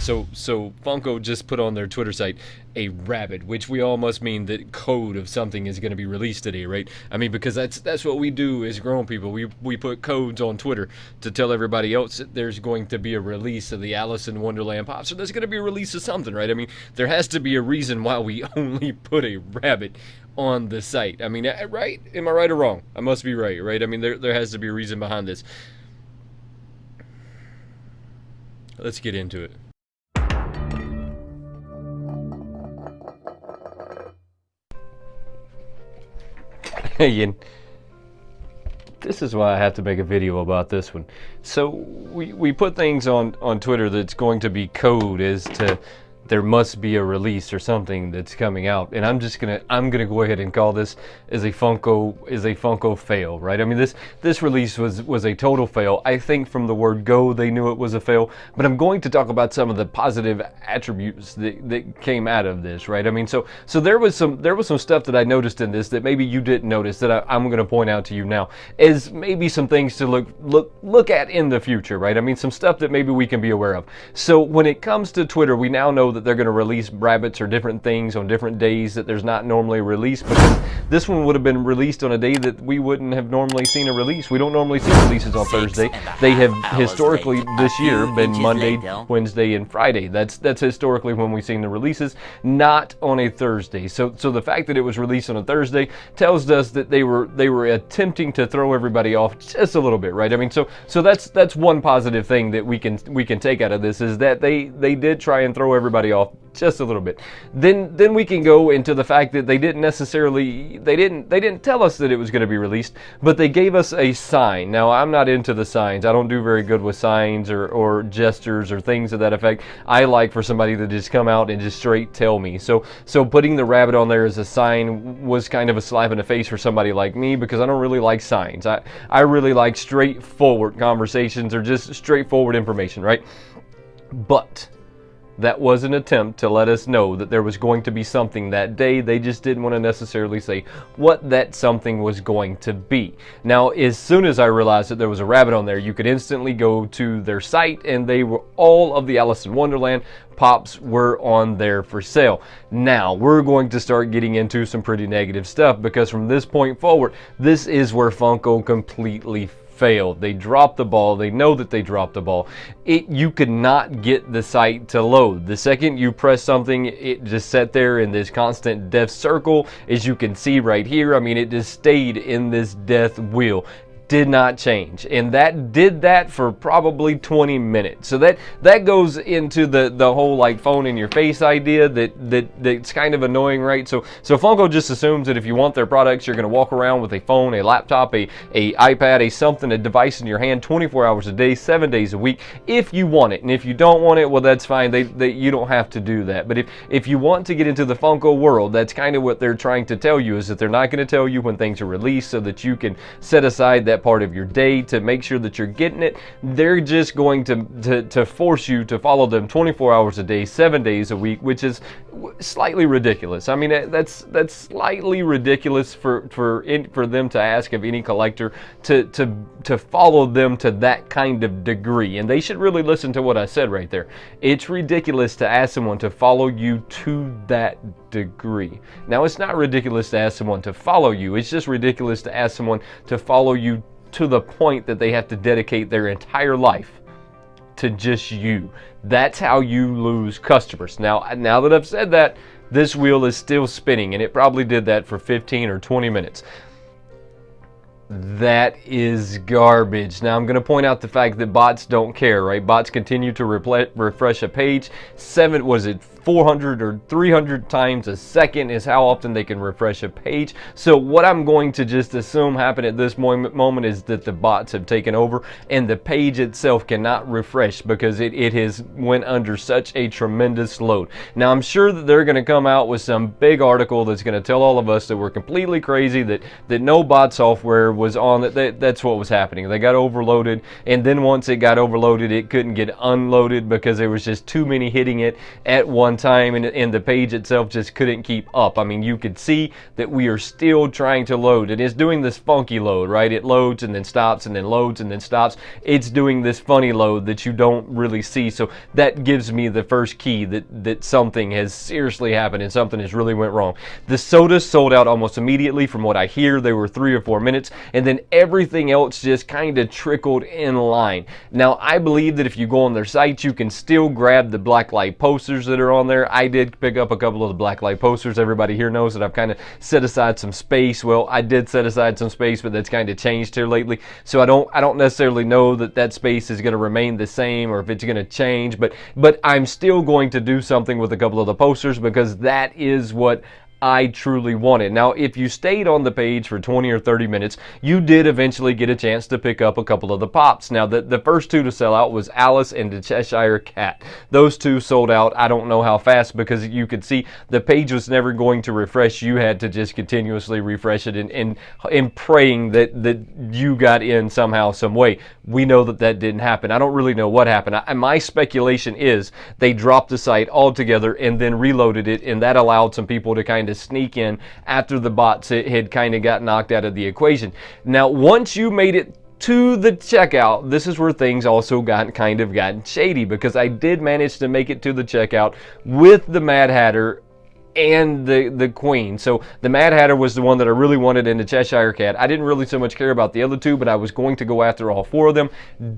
So Funko just put on their Twitter site a rabbit, which we all must mean that code of something is going to be released today, right? I mean, because that's what we do as grown people. We put codes on Twitter to tell everybody else that there's going to be a release of the Alice in Wonderland pop. So there's going to be a release of something, right? I mean, there has to be a reason why we only put a rabbit on the site. I mean, right? Am I right or wrong? I must be right, right? I mean, there has to be a reason behind this. Let's get into it. Hey, and this is why I have to make a video about this one. So we put things on Twitter that's going to be code as to there must be a release or something that's coming out, and I'm gonna go ahead and call this as a Funko fail, right? I mean, this release was a total fail. I think from the word go they knew it was a fail, but I'm going to talk about some of the positive attributes that came out of this, right? I mean, so there was some stuff that I noticed in this that maybe you didn't notice that I'm gonna point out to you now as maybe some things to look at in the future, right? I mean, some stuff that maybe we can be aware of. So when it comes to Twitter, we now know that they're going to release rabbits or different things on different days that there's not normally released, because this one would have been released on a day that we wouldn't have normally seen a release. We don't normally see releases on Thursday. They have historically this year been Monday, Wednesday, and Friday. That's historically when we've seen the releases, not on a Thursday. So the fact that it was released on a Thursday tells us that they were attempting to throw everybody off just a little bit, right? I mean, so that's one positive thing that we can take out of this, is that they did try and throw everybody off just a little bit. Then we can go into the fact that they didn't tell us that it was going to be released, but they gave us a sign. Now, I'm not into the signs. I don't do very good with signs or gestures or things of that effect. I like for somebody to just come out and just straight tell me. So putting the rabbit on there as a sign was kind of a slap in the face for somebody like me, because I don't really like signs. I really like straightforward conversations or just straightforward information, right? But that was an attempt to let us know that there was going to be something that day. They just didn't want to necessarily say what that something was going to be. Now, as soon as I realized that there was a rabbit on there, you could instantly go to their site, and all of the Alice in Wonderland pops were on there for sale. Now, we're going to start getting into some pretty negative stuff, because from this point forward, this is where Funko completely failed. They dropped the ball. They know that they dropped the ball. You could not get the site to load. The second you press something, it just sat there in this constant death circle, as you can see right here. I mean, it just stayed in this death wheel. Did not change, and that did that for probably 20 minutes. So that goes into the whole like phone in your face idea that's kind of annoying, right? So Funko just assumes that if you want their products, you're going to walk around with a phone, a laptop, a iPad, a device in your hand 24 hours a day, 7 days a week, if you want it. And if you don't want it, well, that's fine. You don't have to do that. But if you want to get into the Funko world, that's kind of what they're trying to tell you, is that they're not going to tell you when things are released so that you can set aside that part of your day to make sure that you're getting it. They're just going to force you to follow them 24 hours a day, 7 days a week, which is slightly ridiculous. I mean, that's slightly ridiculous for them to ask of any collector to follow them to that kind of degree. And they should really listen to what I said right there. It's ridiculous to ask someone to follow you to that degree. Now, it's not ridiculous to ask someone to follow you. It's just ridiculous to ask someone to follow you to the point that they have to dedicate their entire life to just you. That's how you lose customers. Now that I've said that, this wheel is still spinning, and it probably did that for 15 or 20 minutes. That is garbage. Now, I'm going to point out the fact that bots don't care, right? Bots continue to refresh a page. 400 or 300 times a second is how often they can refresh a page. So what I'm going to just assume happened at this moment is that the bots have taken over, and the page itself cannot refresh because it has went under such a tremendous load. Now, I'm sure that they're going to come out with some big article that's going to tell all of us that we're completely crazy, that no bot software was on, that's what was happening. They got overloaded, and then once it got overloaded, it couldn't get unloaded because there was just too many hitting it at one time, and the page itself just couldn't keep up. I mean, you could see that we are still trying to load. It is doing this funky load, right? It loads and then stops and then loads and then stops. It's doing this funny load that you don't really see. So that gives me the first key that something has seriously happened and something has really went wrong. The sodas sold out almost immediately. From what I hear, they were 3 or 4 minutes, and then everything else just kind of trickled in line. Now, I believe that if you go on their site, you can still grab the blacklight posters that are on there. I did pick up a couple of the blacklight posters. Everybody here knows that I've kind of set aside some space. Well, I did set aside some space, but that's kind of changed here lately. So I don't necessarily know that space is going to remain the same or if it's going to change, but I'm still going to do something with a couple of the posters because that is what I truly wanted. Now, if you stayed on the page for 20 or 30 minutes, you did eventually get a chance to pick up a couple of the pops. Now, the first 2 to sell out was Alice and the Cheshire Cat. Those 2 sold out. I don't know how fast because you could see the page was never going to refresh. You had to just continuously refresh it and praying that you got in somehow, some way. We know that didn't happen. I don't really know what happened. My speculation is they dropped the site altogether and then reloaded it, and that allowed some people to kind of sneak in after the bots had kind of got knocked out of the equation. Now, once you made it to the checkout, this is where things also gotten shady, because I did manage to make it to the checkout with the Mad Hatter and the Queen. So the Mad Hatter was the one that I really wanted in the Cheshire Cat. I didn't really so much care about the other 2, but I was going to go after all 4 of them.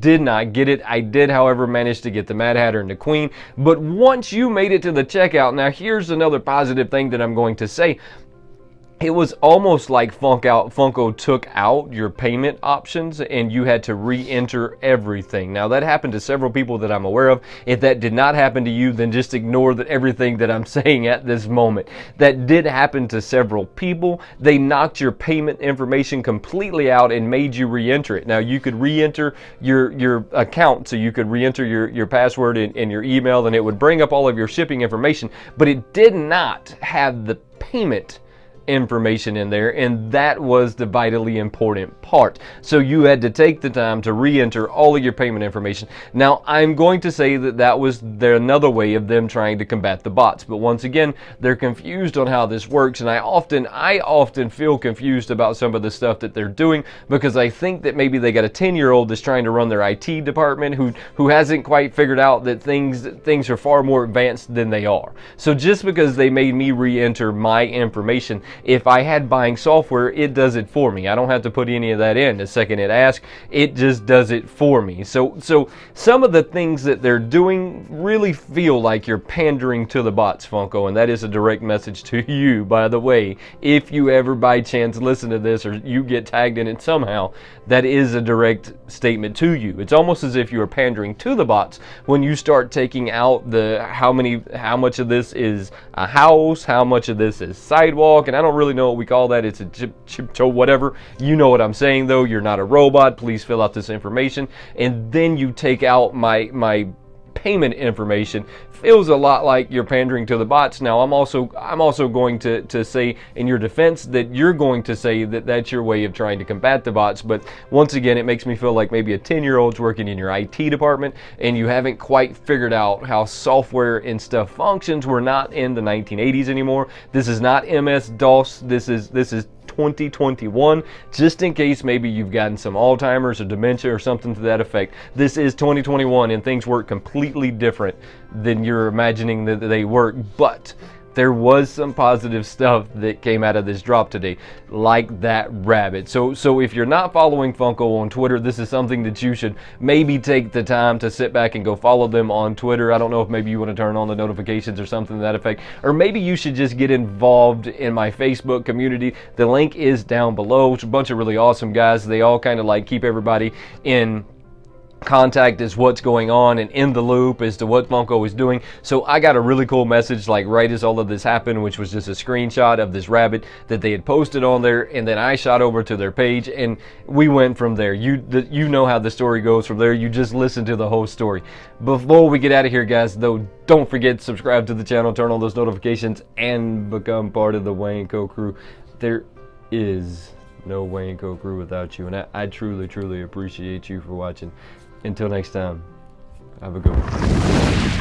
Did not get it. I did, however, manage to get the Mad Hatter and the Queen. But once you made it to the checkout, now here's another positive thing that I'm going to say. It was almost like Funko took out your payment options and you had to re-enter everything. Now, that happened to several people that I'm aware of. If that did not happen to you, then just ignore everything that I'm saying at this moment. That did happen to several people. They knocked your payment information completely out and made you re-enter it. Now, you could re-enter your account, so you could re-enter your password and your email, and it would bring up all of your shipping information, but it did not have the payment information in there, and that was the vitally important part. So you had to take the time to re-enter all of your payment information. Now, I'm going to say that was another way of them trying to combat the bots, but once again, they're confused on how this works, and I often feel confused about some of the stuff that they're doing, because I think that maybe they got a 10-year-old that's trying to run their IT department who hasn't quite figured out that things are far more advanced than they are. So just because they made me re-enter my information, if I had buying software, it does it for me. I don't have to put any of that in. The second it asks, it just does it for me. So some of the things that they're doing really feel like you're pandering to the bots, Funko, and that is a direct message to you, by the way. If you ever by chance listen to this or you get tagged in it somehow, that is a direct statement to you. It's almost as if you are pandering to the bots when you start taking out how much of this is a house, how much of this is sidewalk, and I don't really know what we call that. It's a chip whatever. You know what I'm saying, though. You're not a robot. Please fill out this information. And then you take out my payment information. Feels a lot like you're pandering to the bots. Now, I'm also going to say in your defense that you're going to say that that's your way of trying to combat the bots, but once again, it makes me feel like maybe a 10-year-old's working in your IT department and you haven't quite figured out how software and stuff functions. We're not in the 1980s anymore. This is not MS-DOS. This is 2021, just in case maybe you've gotten some Alzheimer's or dementia or something to that effect. This is 2021 and things work completely different than you're imagining that they work, but there was some positive stuff that came out of this drop today, like that rabbit. So if you're not following Funko on Twitter, this is something that you should maybe take the time to sit back and go follow them on Twitter. I don't know if maybe you want to turn on the notifications or something to that effect, or maybe you should just get involved in my Facebook community. The link is down below. It's a bunch of really awesome guys. They all kind of like keep everybody in contact as what's going on and in the loop as to what Funko is doing. So I got a really cool message like right as all of this happened, which was just a screenshot of this rabbit that they had posted on there, and then I shot over to their page and we went from there. You know how the story goes from there. You just listen to the whole story. Before we get out of here, guys, though, don't forget to subscribe to the channel, turn on those notifications, and become part of the Wayneko crew. There is no Wayneko crew without you, and I truly appreciate you for watching. Until next time, have a good one.